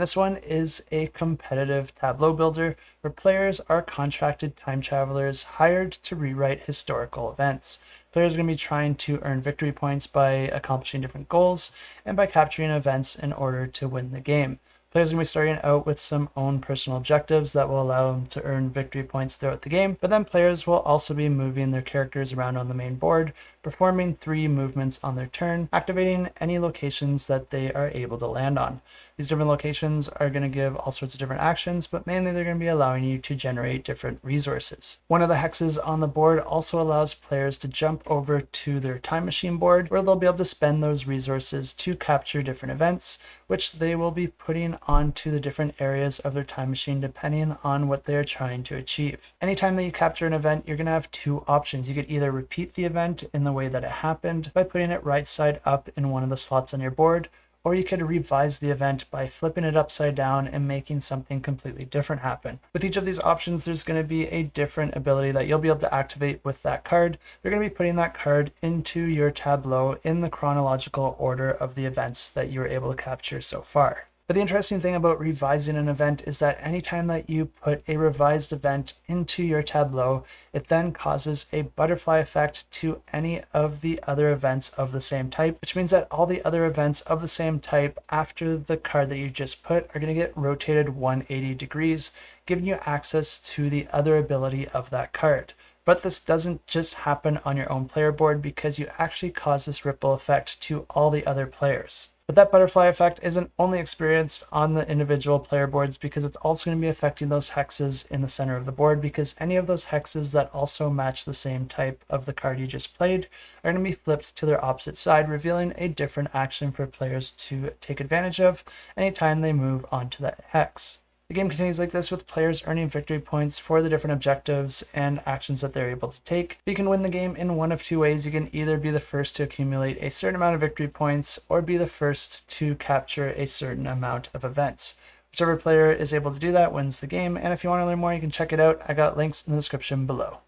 This one is a competitive tableau builder where players are contracted time travelers hired to rewrite historical events. Players are going to be trying to earn victory points by accomplishing different goals and by capturing events in order to win the game. Players are going to be starting out with some own personal objectives that will allow them to earn victory points throughout the game, but then players will also be moving their characters around on the main board, performing 3 movements on their turn, activating any locations that they are able to land on. These different locations are going to give all sorts of different actions, but mainly they're going to be allowing you to generate different resources. One of the hexes on the board also allows players to jump over to their time machine board, where they'll be able to spend those resources to capture different events, which they will be putting onto the different areas of their time machine depending on what they're trying to achieve. Anytime that you capture an event, you're going to have 2 options. You could either repeat the event in the way that it happened by putting it right side up in one of the slots on your board, or you could revise the event by flipping it upside down and making something completely different happen. With each of these options, there's going to be a different ability that you'll be able to activate with that card. You're going to be putting that card into your tableau in the chronological order of the events that you were able to capture so far. But the interesting thing about revising an event is that anytime that you put a revised event into your tableau, it then causes a butterfly effect to any of the other events of the same type, which means that all the other events of the same type after the card that you just put are going to get rotated 180 degrees, giving you access to the other ability of that card. But this doesn't just happen on your own player board because you actually cause this ripple effect to all the other players. But that butterfly effect isn't only experienced on the individual player boards, because it's also going to be affecting those hexes in the center of the board, because any of those hexes that also match the same type of the card you just played are going to be flipped to their opposite side, revealing a different action for players to take advantage of anytime they move onto that hex. The game continues like this, with players earning victory points for the different objectives and actions that they're able to take. You can win the game in one of 2 ways. You can either be the first to accumulate a certain amount of victory points, or be the first to capture a certain amount of events. Whichever player is able to do that wins the game, and if you want to learn more, you can check it out. I got links in the description below.